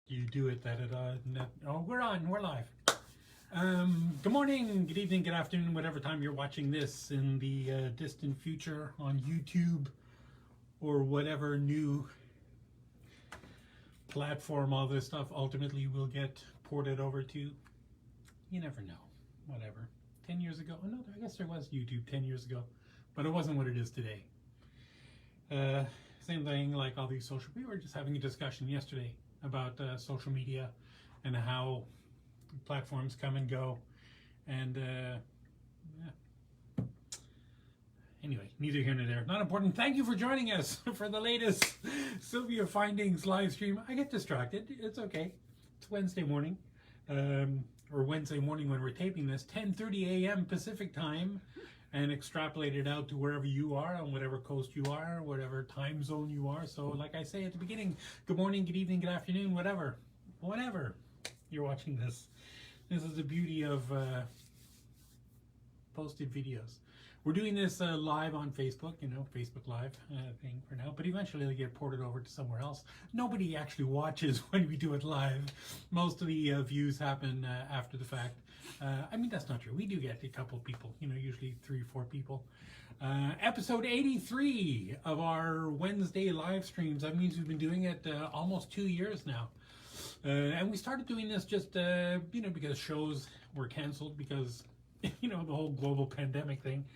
You do it that oh, we're live. Good morning, good evening, good afternoon, whatever time you're watching this in the distant future on YouTube or whatever new platform all this stuff ultimately will get ported over to. You never know. Whatever. 10 years ago, oh no, I guess there was YouTube 10 years ago, but it wasn't what it is today. Same thing like all these social, we were just having a discussion yesterday about social media and how platforms come and go, and yeah. Anyway, neither here nor there, not important. Thank you for joining us for the latest SilviaFindings live stream. I get distracted, it's okay. It's Wednesday morning, or Wednesday morning when we're taping this, 10:30 a.m. Pacific time, and extrapolate it out to wherever you are, on whatever coast you are, whatever time zone you are. So like I say at the beginning, good morning, good evening, good afternoon, whatever you're watching this. This is the beauty of posted videos. We're doing this live on Facebook, Facebook Live thing for now, but eventually it'll get ported over to somewhere else. Nobody actually watches when we do it live. Most of the views happen after the fact. I mean, that's not true. We do get a couple people, usually 3 or 4 people. Episode 83 of our Wednesday live streams. That means we've been doing it almost 2 years now. And we started doing this just, because shows were canceled because, the whole global pandemic thing.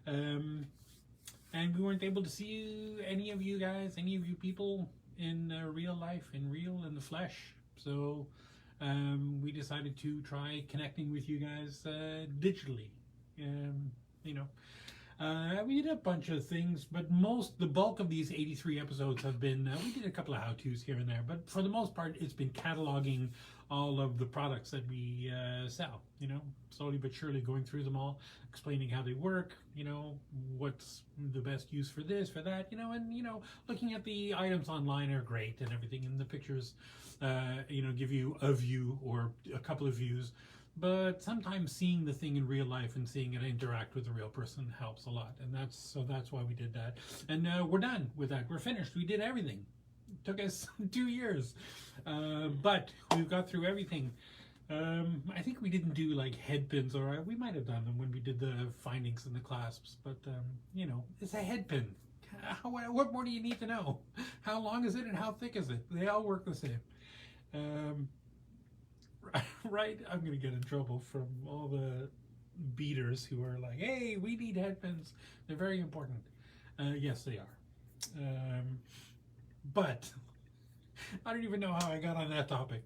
And we weren't able to see any of you guys, any of you people in real life, in the flesh. So we decided to try connecting with you guys digitally. We did a bunch of things, but the bulk of these 83 episodes have been, we did a couple of how-tos here and there, but for the most part, it's been cataloging all of the products that we sell, slowly but surely going through them all, explaining how they work, what's the best use for this, for that, and, looking at the items online are great and everything, and the pictures, give you a view or a couple of views. But sometimes seeing the thing in real life and seeing it interact with a real person helps a lot, and that's why we did that. And we're done with that. We're finished. We did everything. It took us 2 years, but we've got through everything. I think we didn't do like head pins, or we might have done them when we did the findings and the clasps. But it's a head pin. What more do you need to know? How long is it and how thick is it? They all work the same. Right? I'm going to get in trouble from all the beaters who are like, hey, we need head pins. They're very important. Yes, they are. But I don't even know how I got on that topic.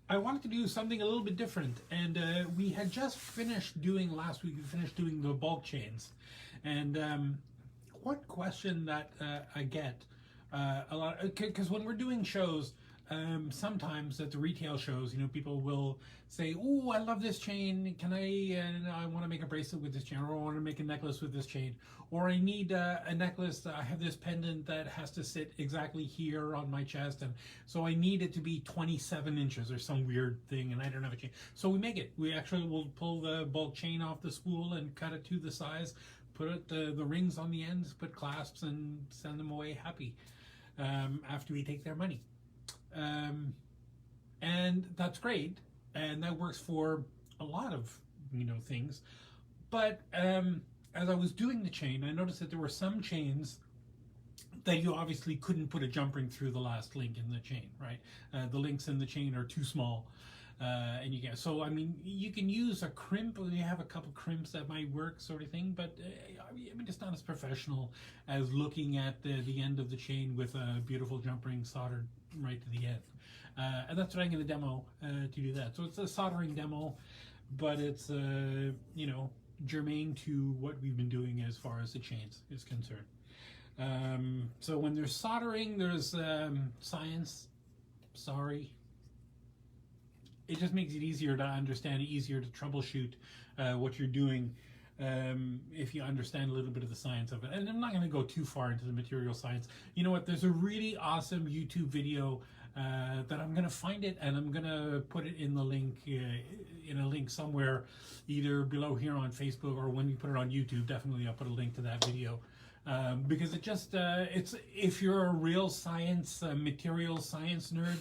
I wanted to do something a little bit different. And we had just finished doing, last week, we finished doing the bulk chains. And one question that I get a lot, because when we're doing shows, sometimes at the retail shows, people will say, oh, I love this chain, I want to make a bracelet with this chain, or I want to make a necklace with this chain, or I need a necklace, I have this pendant that has to sit exactly here on my chest, and so I need it to be 27 inches or some weird thing, and I don't have a chain. So we make it. We actually will pull the bulk chain off the spool and cut it to the size, put the rings on the ends, put clasps, and send them away happy after we take their money. And that's great, and that works for a lot of things, but as I was doing the chain, I noticed that there were some chains that you obviously couldn't put a jump ring through the last link in the chain, right? The links in the chain are too small, and you can use a crimp, or you have a couple crimps that might work, sort of thing, but it's not as professionol as looking at the end of the chain with a beautiful jump ring soldered right to the end. And that's what I'm going to demo to do that. So it's a soldering demo, but it's germane to what we've been doing as far as the chains is concerned. So when there's soldering, there's science. Sorry. It just makes it easier to understand, easier to troubleshoot what you're doing if you understand a little bit of the science of it. And I'm not going to go too far into the material science. You know what? There's a really awesome YouTube video that I'm going to find it, and I'm going to put it in the link, in a link somewhere, either below here on Facebook, or when we put it on YouTube, definitely I'll put a link to that video. because it just it's if you're a real science material science nerd,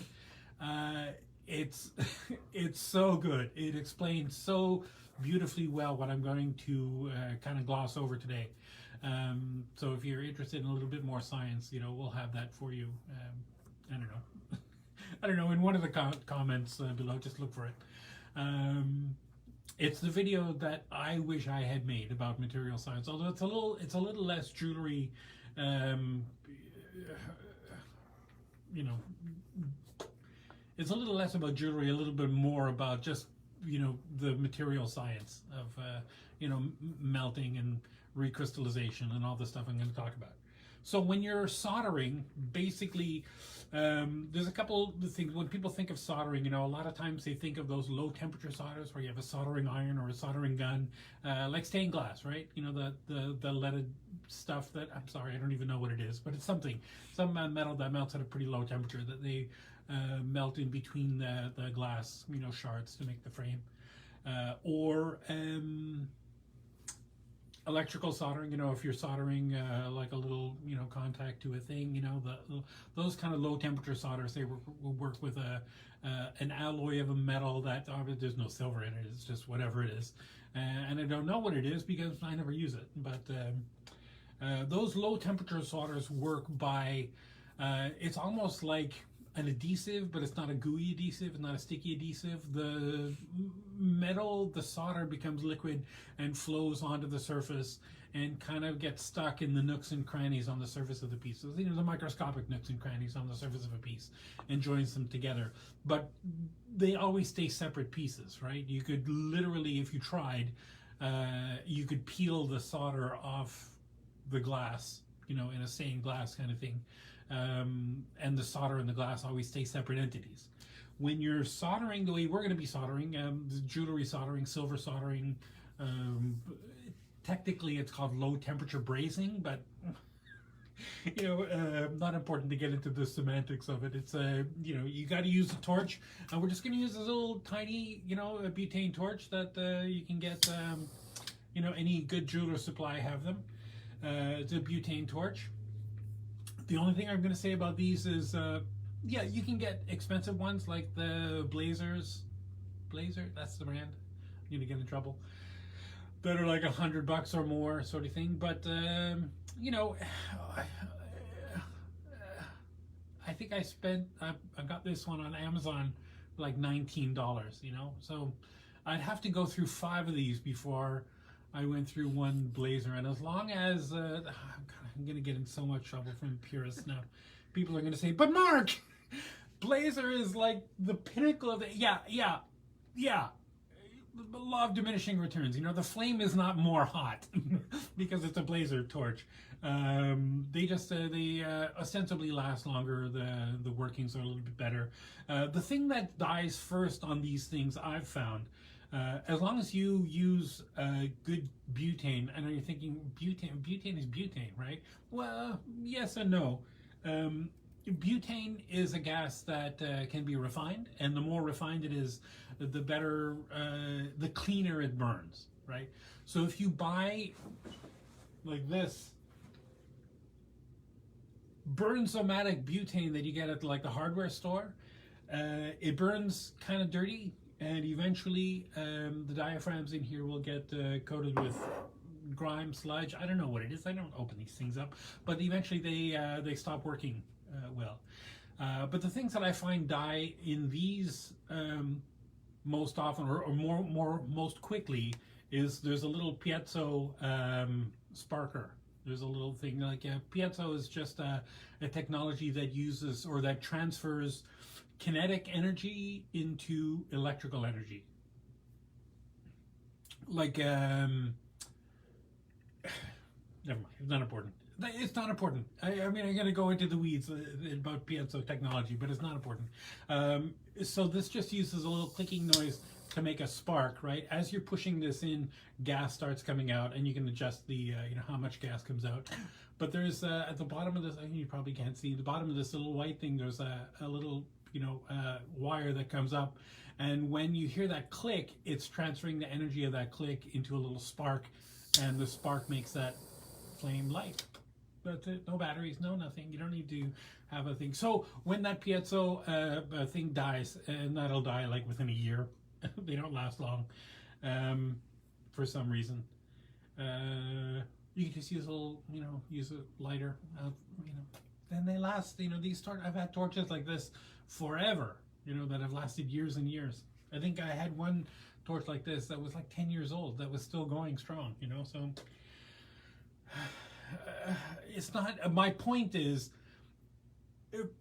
it's it's so good. It explains so beautifully well what I'm going to kind of gloss over today. So if you're interested in a little bit more science, we'll have that for you. I don't know. I don't know. In one of the comments below, just look for it. It's the video that I wish I had made about material science. Although it's a little less jewelry. It's a little less about jewelry, a little bit more about just the material science of melting and recrystallization and all the stuff I'm going to talk about. So when you're soldering, basically, there's a couple of things. When people think of soldering, a lot of times they think of those low temperature solders where you have a soldering iron or a soldering gun, like stained glass, right? The leaded stuff that, I'm sorry, I don't even know what it is, but it's some metal that melts at a pretty low temperature that they melt in between the glass, shards to make the frame, or electrical soldering. If you're soldering like a little contact to a thing, those kind of low temperature solders, they will work with an alloy of a metal that there's no silver in it. It's just whatever it is, and I don't know what it is because I never use it. But those low temperature solders work by it's almost like an adhesive, but it's not a gooey adhesive, it's not a sticky adhesive. The metal, the solder becomes liquid and flows onto the surface and kind of gets stuck in the nooks and crannies on the surface of the pieces. The microscopic nooks and crannies on the surface of a piece, and joins them together. But they always stay separate pieces, right? You could literally, if you tried, you could peel the solder off the glass, in a stained glass kind of thing. And the solder and the glass always stay separate entities. When you're soldering the way we're going to be soldering, jewelry soldering, silver soldering, technically it's called low temperature brazing, but not important to get into the semantics of it. It's you got to use a torch, and we're just going to use this little tiny a butane torch that you can get any good jeweler supply have them. It's a butane torch. The only thing I'm going to say about these is, you can get expensive ones like the Blazer, that's the brand. I'm going to get in trouble. That are like $100 or more, sort of thing. But I think I got this one on Amazon for like $19. So I'd have to go through 5 of these before I went through one Blazer, and as long as I'm going to get in so much trouble from purists now. People are going to say, but Mark, Blazer is like the pinnacle of the... Yeah. The law of diminishing returns. The flame is not more hot because it's a Blazer torch. They ostensibly last longer. The workings are a little bit better. The thing that dies first on these things, I've found, as long as you use good butane, and you're thinking butane is butane, right? Well, yes and no. Butane is a gas that can be refined, and the more refined it is, the better, the cleaner it burns, right? So if you buy like this Burns-O-Matic butane that you get at like the hardware store, it burns kind of dirty. And eventually, the diaphragms in here will get coated with grime, sludge. I don't know what it is. I don't open these things up. But eventually, they stop working well. But the things that I find die in these most often, or most quickly, is there's a little piezo sparker. There's a little thing like piezo is just a technology that uses or that transfers kinetic energy into electrical energy. Like, never mind, it's not important. It's not important. I mean, I'm going to go into the weeds about piezo technology, but it's not important. So this just uses a little clicking noise to make a spark, right? As you're pushing this in, gas starts coming out, and you can adjust the, how much gas comes out. But there's, at the bottom of this, I think you probably can't see, the bottom of this little white thing, there's a little, wire that comes up. And when you hear that click, it's transferring the energy of that click into a little spark, and the spark makes that flame light. That's it. No batteries, no nothing. You don't need to have a thing. So when that piezo thing dies, and that'll die like within a year, they don't last long for some reason. You can just use a little, use a lighter, and they last. I've had torches like this forever, that have lasted years and years. I think I had one torch like this that was like 10 years old that was still going strong, so it's not, my point is,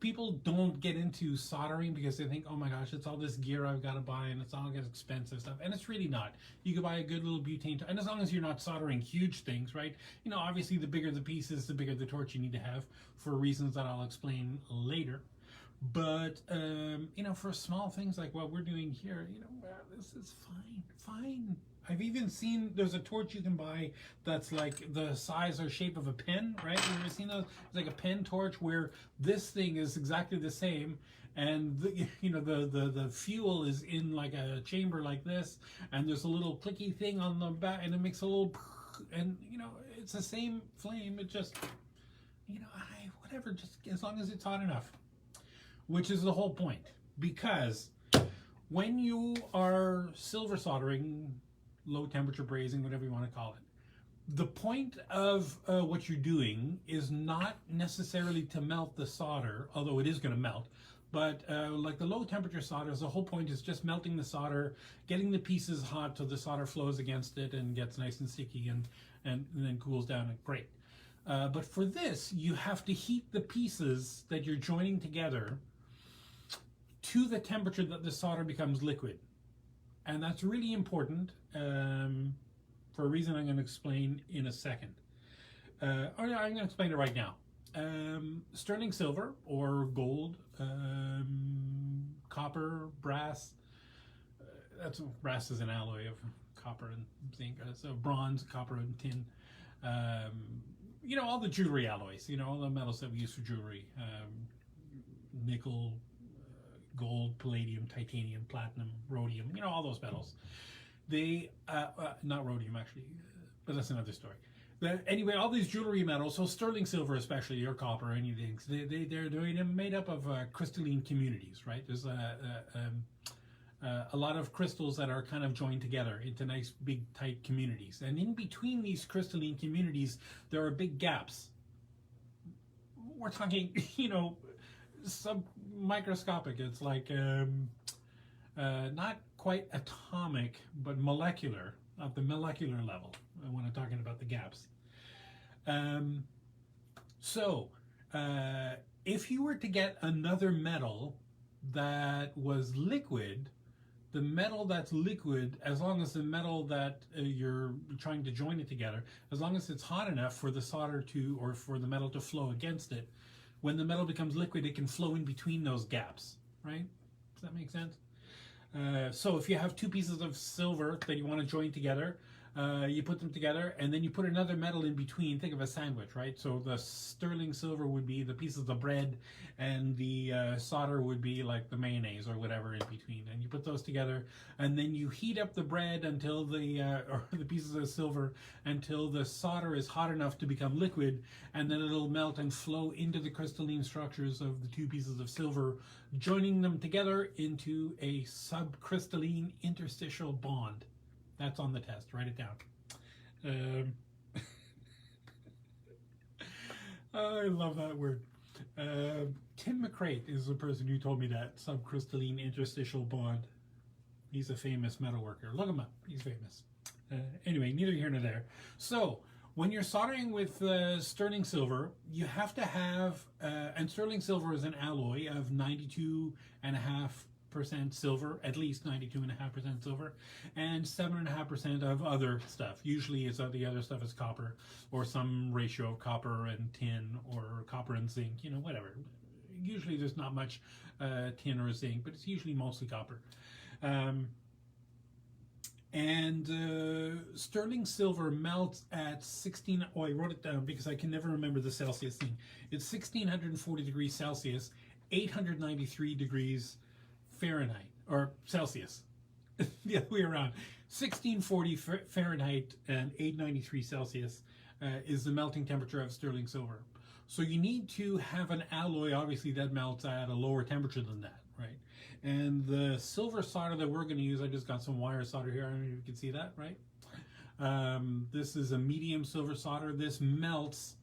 people don't get into soldering because they think, oh my gosh, it's all this gear I've got to buy and it's all this expensive stuff, and it's really not. You can buy a good little butane, and as long as you're not soldering huge things, right? Obviously the bigger the pieces, the bigger the torch you need to have, for reasons that I'll explain later. But for small things like what we're doing here, this is fine. I've even seen, there's a torch you can buy that's like the size or shape of a pen, right? You've ever seen those? It's like a pen torch where this thing is exactly the same, and the fuel is in like a chamber like this, and there's a little clicky thing on the back, and it makes a little, and it's the same flame. It just, whatever, just as long as it's hot enough, which is the whole point. Because when you are silver soldering, low temperature brazing, whatever you want to call it, the point of what you're doing is not necessarily to melt the solder, although it is going to melt, but like the low temperature solders, the whole point is just melting the solder, getting the pieces hot so the solder flows against it and gets nice and sticky, and then cools down, and great. But for this, you have to heat the pieces that you're joining together to the temperature that the solder becomes liquid. And that's really important for a reason I'm going to explain in a second. I'm going to explain it right now. Sterling silver or gold, copper, brass. Brass is an alloy of copper and zinc. So bronze, copper, and tin. All the jewelry alloys. All the metals that we use for jewelry. Nickel, gold, palladium, titanium, platinum, rhodium, all those metals. They, not rhodium actually, but that's another story. But anyway, all these jewelry metals, so sterling silver especially, or copper, anything, they're made up of crystalline communities, right? There's a lot of crystals that are kind of joined together into nice, big, tight communities. And in between these crystalline communities, there are big gaps. We're talking, microscopic. It's like not quite atomic, but molecular, at the molecular level when I'm talking about the gaps. If you were to get another metal that was liquid, the metal that's liquid, as long as the metal that you're trying to join it together, as long as it's hot enough for the solder to, or for the metal to flow against it, when the metal becomes liquid, it can flow in between those gaps, right? Does that make sense? So if you have two pieces of silver that you want to join together, you put them together, and then you put another metal in between. Think of a sandwich, right? So the sterling silver would be the pieces of bread, and the solder would be like the mayonnaise or whatever in between. And you put those together, and then you heat up the bread until or the pieces of silver until the solder is hot enough to become liquid, and then it'll melt and flow into the crystalline structures of the two pieces of silver, joining them together into a subcrystalline interstitial bond. That's on the test. Write it down. I love that word. Tim McCrate is the person who told me that, subcrystalline interstitial bond. He's a famous metalworker. Look him up. He's famous. Anyway, neither here nor there. So, when you're soldering with sterling silver, you have to have, and sterling silver is an alloy of 92.5% silver, at least 92.5% silver, and 7.5% of other stuff. Usually the other stuff is copper, or some ratio of copper and tin, or copper and zinc, whatever. Usually there's not much tin or zinc, but it's usually mostly copper. Sterling silver melts at 16, oh, I wrote it down because I can never remember the Celsius thing. It's 1640 degrees Celsius, 893 degrees Fahrenheit, or Celsius, the other way around. 1640 Fahrenheit and 893 Celsius is the melting temperature of sterling silver. So you need to have an alloy, obviously, that melts at a lower temperature than that, right? And the silver solder that we're going to use, I just got some wire solder here. I don't know if you can see that, right? This is a medium silver solder. This melts,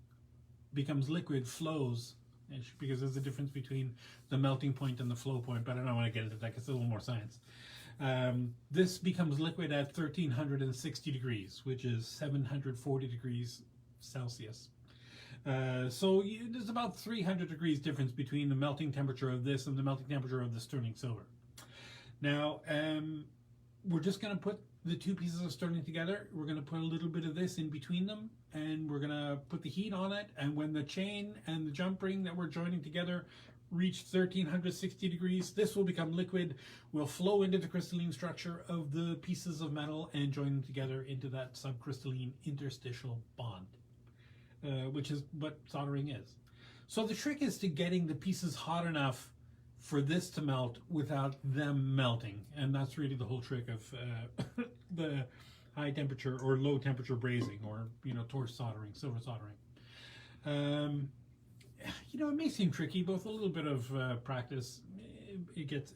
becomes liquid, flows, because there's a difference between the melting point and the flow point, but I don't want to get into that because it's a little more science. This becomes liquid at 1360 degrees, which is 740 degrees Celsius. So there's about 300 degrees difference between the melting temperature of this and the melting temperature of the sterling silver. Now, we're just going to put the two pieces of sterling together. We're going to put a little bit of this in between them, and we're going to put the heat on it. And when the chain and the jump ring that we're joining together reach 1360 degrees, this will become liquid, will flow into the crystalline structure of the pieces of metal and join them together into that subcrystalline interstitial bond, which is what soldering is. So the trick is to getting the pieces hot enough for this to melt without them melting, and that's really the whole trick of the high temperature or low temperature brazing, or torch soldering, silver soldering. It may seem tricky, but with a little bit of practice, it gets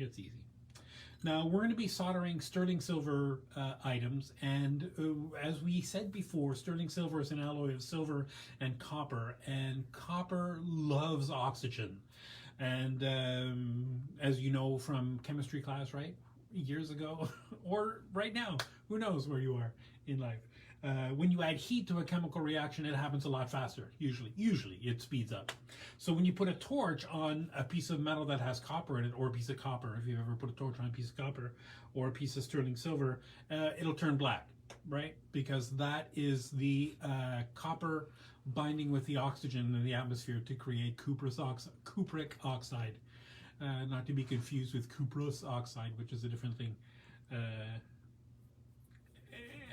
easy. Now we're going to be soldering sterling silver items, and as we said before, sterling silver is an alloy of silver and copper loves oxygen. And as you know from chemistry class, right, years ago, or right now, who knows where you are in life. When you add heat to a chemical reaction, it happens a lot faster. Usually it speeds up. So when you put a torch on a piece of metal that has copper in it, or a piece of copper, if you've ever put a torch on a piece of copper, or a piece of sterling silver, it'll turn black, right? Because that is the copper binding with the oxygen in the atmosphere to create cupric oxide. Not to be confused with cuprous oxide, which is a different thing.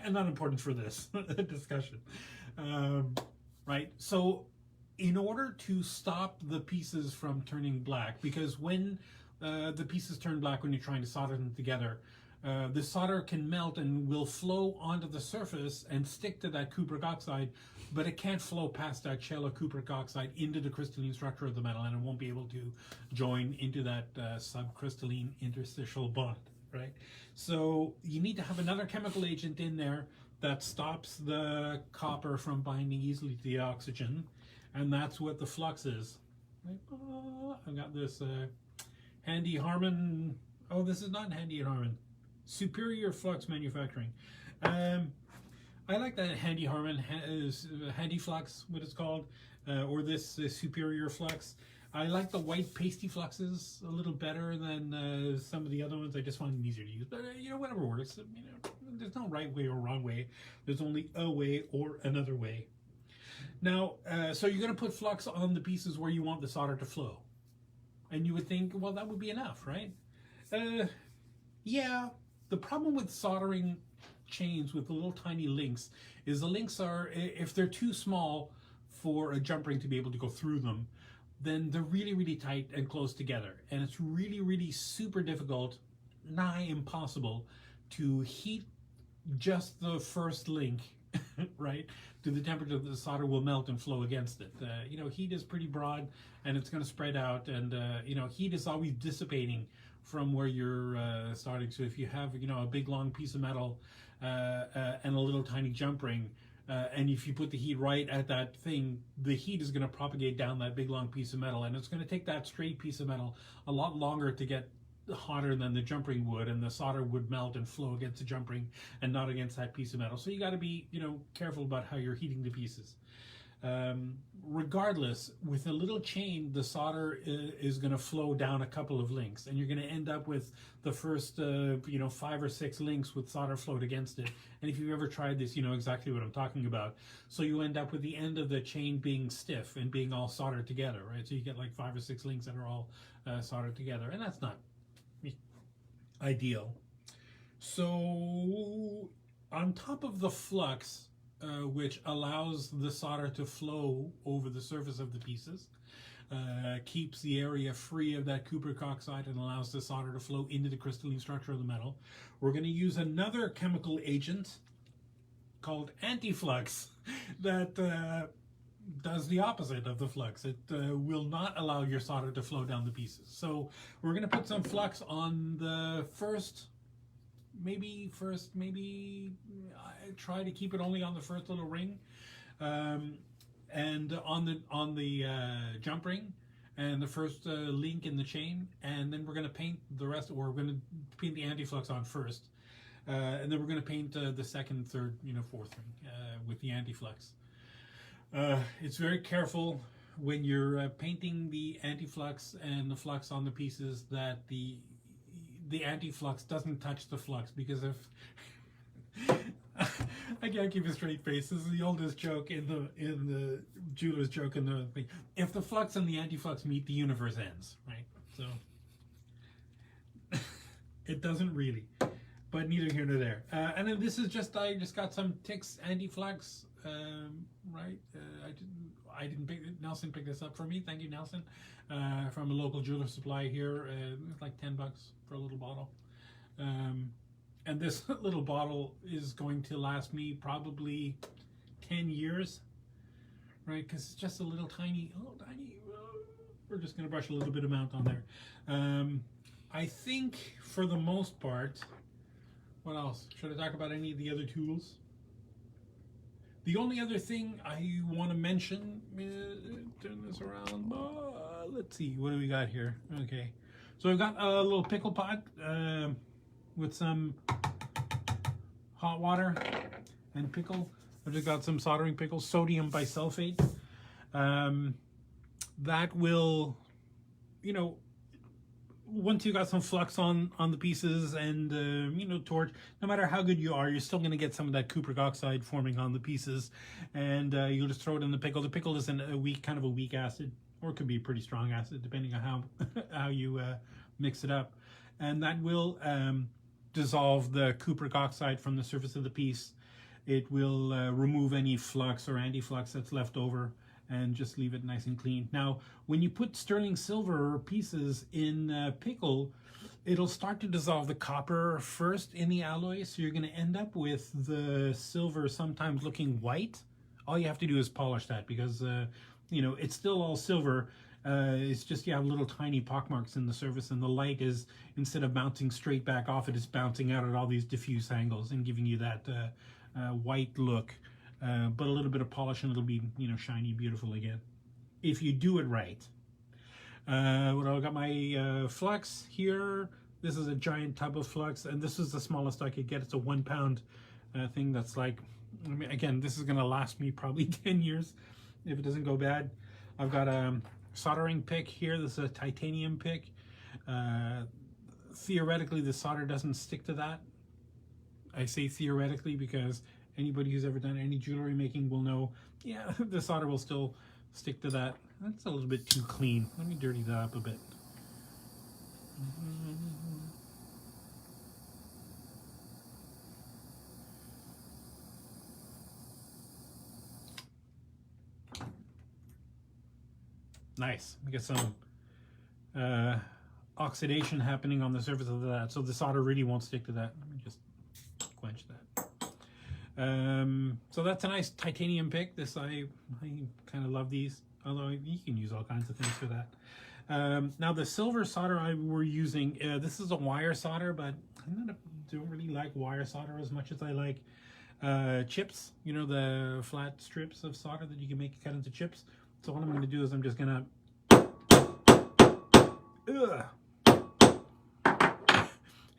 And not important for this discussion, right? So in order to stop the pieces from turning black, because when the pieces turn black when you're trying to solder them together, the solder can melt and will flow onto the surface and stick to that cupric oxide, but it can't flow past that shell of cupric oxide into the crystalline structure of the metal, and it won't be able to join into that subcrystalline interstitial bond. Right, so you need to have another chemical agent in there that stops the copper from binding easily to the oxygen, and that's what the flux is. Right? I've got this Handy Harman. Oh, this is not Handy Harman. Superior Flux Manufacturing. I like that Handy Harman, Handy Flux, what it's called, or this Superior Flux. I like the white pasty fluxes a little better than some of the other ones. I just find them easier to use. But whatever works. There's no right way or wrong way. There's only a way or another way. Now, so you're going to put flux on the pieces where you want the solder to flow. And you would think, well, that would be enough, right? Yeah. The problem with soldering chains with the little tiny links is the links are, if they're too small for a jump ring to be able to go through them, then they're really, really tight and close together. And it's really, really super difficult, nigh impossible, to heat just the first link, right, to the temperature that the solder will melt and flow against it. Heat is pretty broad, and it's going to spread out, and, heat is always dissipating from where you're starting. So if you have, a big, long piece of metal and a little tiny jump ring, and if you put the heat right at that thing, the heat is going to propagate down that big long piece of metal, and it's going to take that straight piece of metal a lot longer to get hotter than the jump ring would, and the solder would melt and flow against the jump ring and not against that piece of metal. So you got to be, careful about how you're heating the pieces. Regardless, with a little chain, the solder is going to flow down a couple of links, and you're going to end up with the first, 5 or 6 links with solder flowed against it. And if you've ever tried this, you know exactly what I'm talking about. So you end up with the end of the chain being stiff and being all soldered together, right? So you get like 5 or 6 links that are all soldered together, and that's not ideal. So on top of the flux, which allows the solder to flow over the surface of the pieces, keeps the area free of that cupric oxide, and allows the solder to flow into the crystalline structure of the metal. We're going to use another chemical agent called anti-flux that does the opposite of the flux. It will not allow your solder to flow down the pieces. So we're going to put some flux on the first, maybe try to keep it only on the first little ring, and on the jump ring and the first link in the chain, and then we're going to paint the rest, or we're going to paint the anti-flux on first, and then we're going to paint the second, third, fourth ring with the anti-flux. It's very careful when you're painting the anti-flux and the flux on the pieces that the anti-flux doesn't touch the flux, because if I can't keep a straight face. This is the oldest joke in the jeweler's joke in the thing. If the flux and the anti-flux meet, the universe ends, right? So it doesn't really, but neither here nor there. And then this is just, I just got some Tix anti-flux, right? I didn't pick it. Nelson picked this up for me. Thank you, Nelson, from a local jeweler supply here. It's like $10 for a little bottle. And this little bottle is going to last me probably 10 years, right? Because it's just a little tiny, we're just going to brush a little bit amount on there. I think for the most part, what else? Should I talk about any of the other tools? The only other thing I want to mention, turn this around, let's see, what do we got here? Okay, so I've got a little pickle pot with some hot water and pickle. I've just got some soldering pickle, sodium bisulfate. That will, once you got some flux on the pieces and torch, no matter how good you are, you're still going to get some of that cupric oxide forming on the pieces, and you'll just throw it in the pickle. The pickle is a weak acid, or it could be a pretty strong acid depending on how you mix it up, and that will dissolve the cupric oxide from the surface of the piece. It will remove any flux or anti-flux that's left over and just leave it nice and clean. Now, when you put sterling silver pieces in pickle, it'll start to dissolve the copper first in the alloy, so you're going to end up with the silver sometimes looking white. All you have to do is polish that, because it's still all silver. It's just you have little tiny pockmarks in the surface, and the light is, instead of bouncing straight back off it, is bouncing out at all these diffuse angles and giving you that white look. But a little bit of polish and it'll be shiny, beautiful again, if you do it right. I've got my flux here. This is a giant tub of flux, and this is the smallest I could get. It's a 1 pound thing that's like, again, this is going to last me probably 10 years if it doesn't go bad. I've got a soldering pick here. This is a titanium pick. Theoretically, the solder doesn't stick to that. I say theoretically because anybody who's ever done any jewelry making will know, yeah, the solder will still stick to that. That's a little bit too clean. Let me dirty that up a bit. Nice. We get some oxidation happening on the surface of that, so the solder really won't stick to that. Let me just quench that. So that's a nice titanium pick. This I kind of love these, although you can use all kinds of things for that. Now the silver solder we're using, this is a wire solder, but I don't really like wire solder as much as I like chips. The flat strips of solder that you can make cut into chips. So what I'm going to do is I'm just going to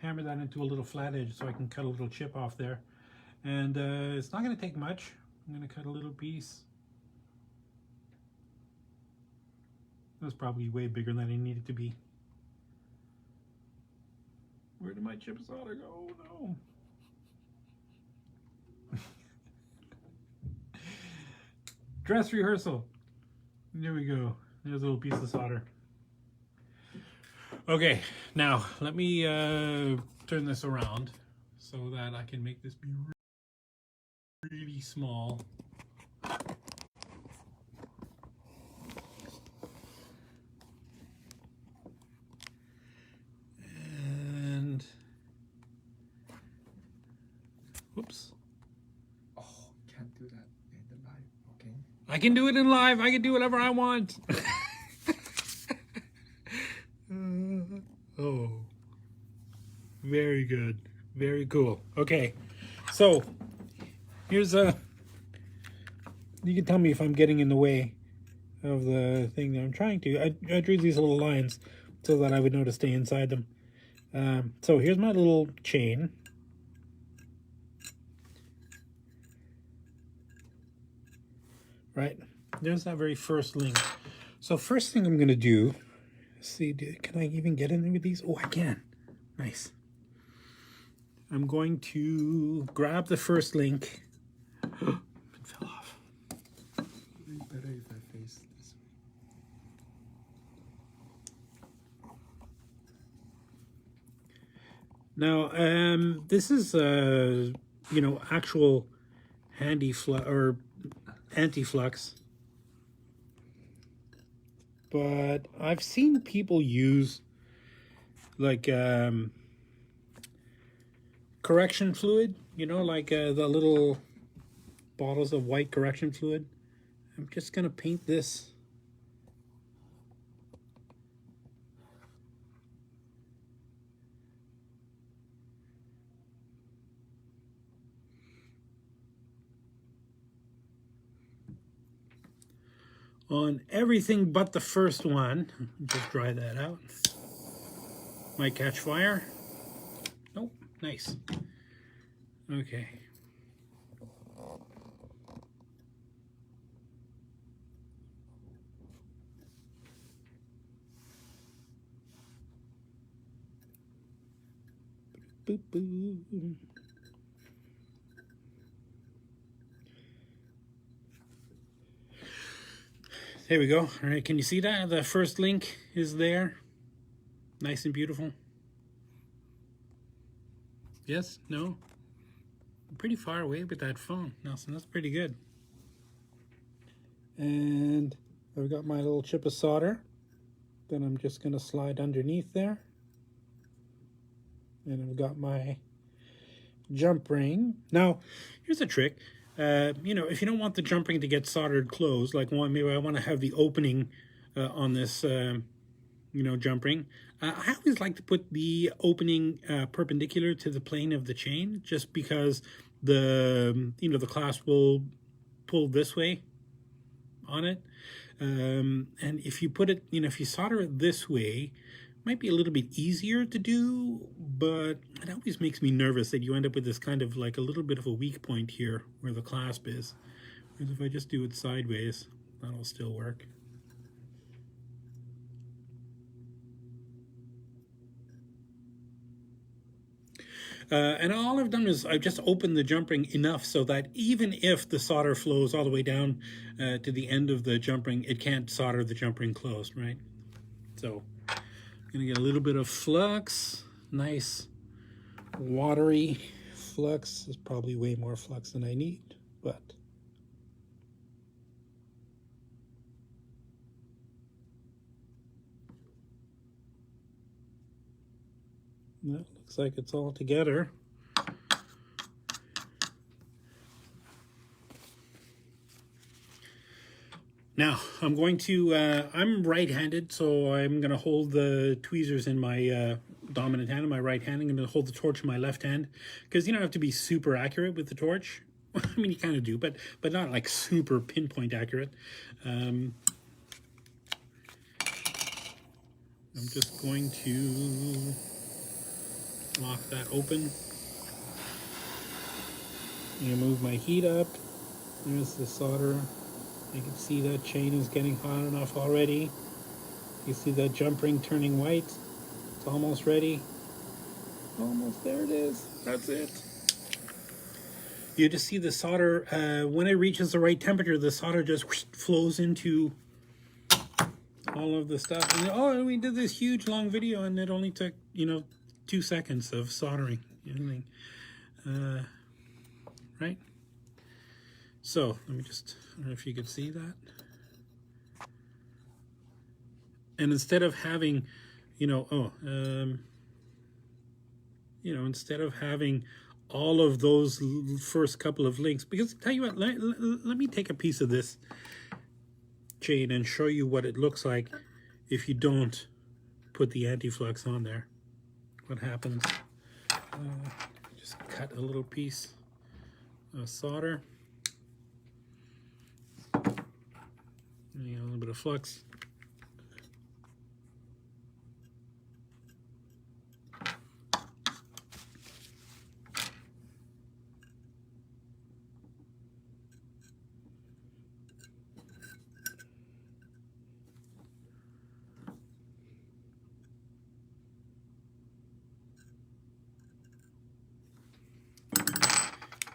hammer that into a little flat edge so I can cut a little chip off there. And it's not going to take much. I'm going to cut a little piece. That's probably way bigger than I need it to be. Where did my chip solder go? Oh, no. Dress rehearsal. There we go. There's a little piece of solder. Okay, now let me turn this around so that I can make this be really small. And whoops. Oh, can't do that in the live, okay? I can do it in live. I can do whatever I want. Oh, very good. Very cool. Okay, so here's a... You can tell me if I'm getting in the way of the thing that I'm trying to. I drew these little lines so that I would know to stay inside them. So here's my little chain. Right, there's that very first link. So first thing I'm going to do, see, can I even get in there with these? Oh, I can. Nice. I'm going to grab the first link. It fell off. Better if I face this way. Now, this is you know, actual handy flux or anti-flux, but I've seen people use like correction fluid, you know, like the little bottles of white correction fluid. I'm just gonna paint this on everything but the first one. Just dry that out. Might catch fire. Nope, nice. Okay. Boop, boop. There we go. All right, can you see that? The first link is there. Nice and beautiful. Yes? No? I'm pretty far away with that phone, Nelson. That's pretty good. And I've got my little chip of solder. Then I'm just going to slide underneath there. And I've got my jump ring. Now, here's a trick. You know, if you don't want the jump ring to get soldered closed, like maybe I want to have the opening on this, you know, jump ring. I always like to put the opening perpendicular to the plane of the chain, just because the, you know, the clasp will pull this way on it. And if you put it, you know, if you solder it this way, it might be a little bit easier to do, but it always makes me nervous that you end up with this kind of like a little bit of a weak point here where the clasp is. Whereas if I just do it sideways, that'll still work. And all I've done is I've just opened the jump ring enough so that even if the solder flows all the way down to the end of the jump ring, it can't solder the jump ring closed, right? So I'm gonna get a little bit of flux, nice watery flux. There's probably way more flux than I need, but that looks like it's all together. Now I'm going to, I'm right-handed, so I'm going to hold the tweezers in my dominant hand, in my right hand. I'm going to hold the torch in my left hand, because you don't have to be super accurate with the torch. I mean, you kind of do, but not like super pinpoint accurate. I'm just going to lock that open. I'm going to move my heat up. There's the solder. You can see that chain is getting hot enough already. You see that jump ring turning white. It's almost ready. Almost there it is. That's it. You just see the solder, when it reaches the right temperature, the solder just flows into all of the stuff. And, oh, we did this huge long video and it only took, you know, 2 seconds of soldering. Right? So let me just, I don't know if you could see that. And instead of having, you know, instead of having all of those first couple of links, because tell you what, let me take a piece of this chain and show you what it looks like if you don't put the anti-flux on there. What happens? Just cut a little piece of solder. And a little bit of flux.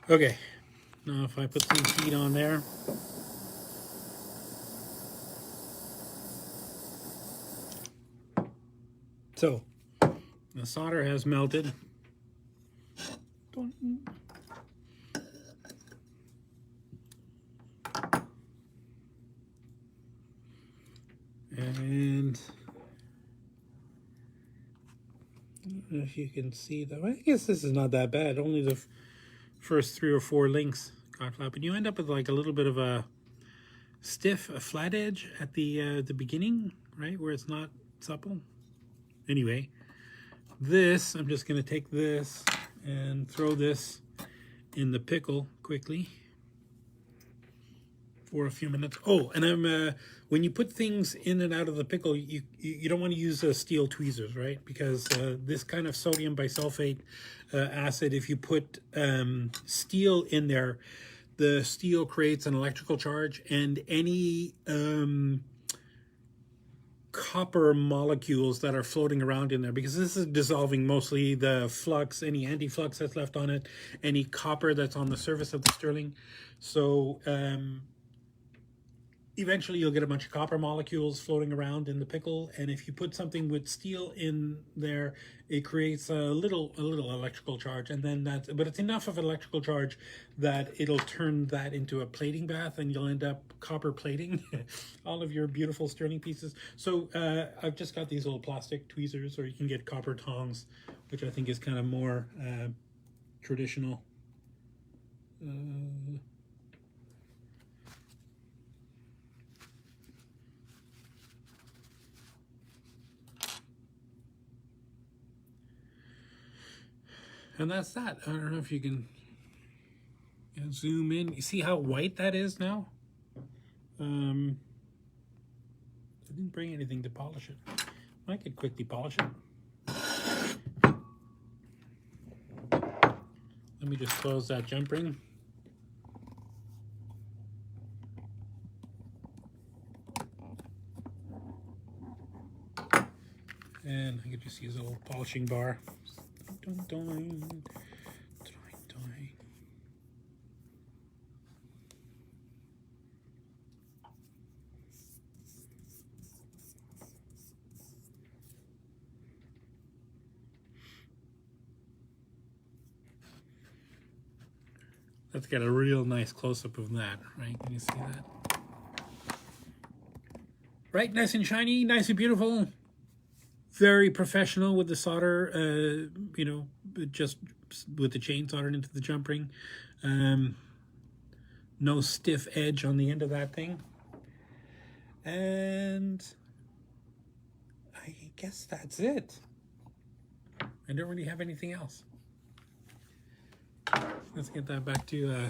Okay, now if I put some heat on there, so the solder has melted. And I don't know if you can see that. I guess this is not that bad. Only the first 3 or 4 links got flat, but you end up with like a little bit of a stiff, a flat edge at the beginning, right, where it's not supple. Anyway, this, I'm just going to take this and throw this in the pickle quickly for a few minutes. Oh, and I'm when you put things in and out of the pickle, you don't want to use steel tweezers, right? Because this kind of sodium bisulfate acid, if you put steel in there, the steel creates an electrical charge, and any copper molecules that are floating around in there, because this is dissolving mostly the flux, any anti-flux that's left on it, any copper that's on the surface of the sterling. So eventually you'll get a bunch of copper molecules floating around in the pickle, and if you put something with steel in there, it creates a little electrical charge, and then but it's enough of an electrical charge that it'll turn that into a plating bath, and you'll end up copper plating all of your beautiful sterling pieces. So I've just got these little plastic tweezers, or you can get copper tongs, which I think is kind of more traditional. And that's that. I don't know if you can zoom in. You see how white that is now? I didn't bring anything to polish it. I could quickly polish it. Let me just close that jump ring. And I could just use a little polishing bar. Let's get a real nice close-up of that, right? Can you see that? Right, nice and shiny, nice and beautiful. Very professional with the solder, you know, just with the chain soldered into the jump ring. No stiff edge on the end of that thing. And I guess that's it. I don't really have anything else. Let's get that back to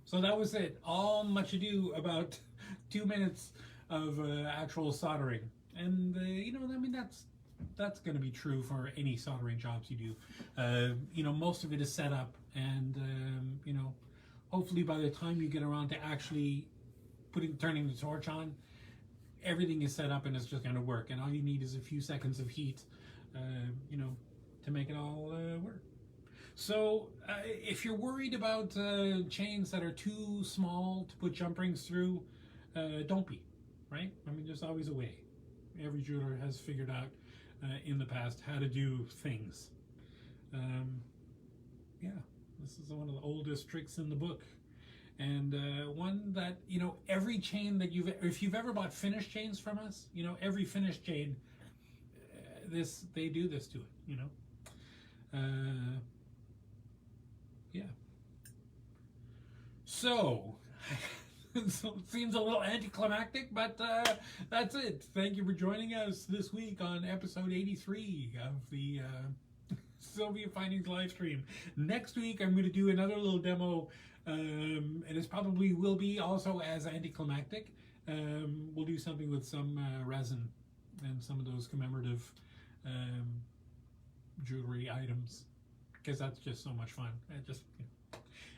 so that was it. All much ado about 2 minutes of actual soldering. And you know, I mean, that's going to be true for any soldering jobs you do. You know, most of it is set up, and you know, hopefully by the time you get around to actually turning the torch on, everything is set up and it's just going to work. And all you need is a few seconds of heat, you know, to make it all work. So if you're worried about chains that are too small to put jump rings through, don't be, right? I mean, there's always a way. Every jeweler has figured out in the past how to do things. Yeah, this is one of the oldest tricks in the book. And one that, you know, every chain that if you've ever bought finished chains from us, you know, every finished chain, they do this to it, you know. Yeah. So, so it seems a little anticlimactic, but that's it. Thank you for joining us this week on episode 83 of the SilviaFindings live stream. Next week, I'm going to do another little demo, and it probably will be also as anticlimactic. We'll do something with some resin and some of those commemorative jewelry items, because that's just so much fun.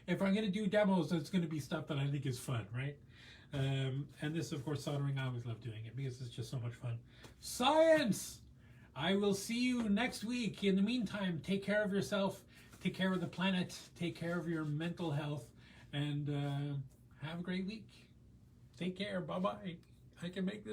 If I'm going to do demos, it's going to be stuff that I think is fun, right? And this, of course, soldering, I always love doing it because it's just so much fun. Science! I will see you next week. In the meantime, take care of yourself, take care of the planet, take care of your mental health, and have a great week. Take care. Bye-bye. I can make this.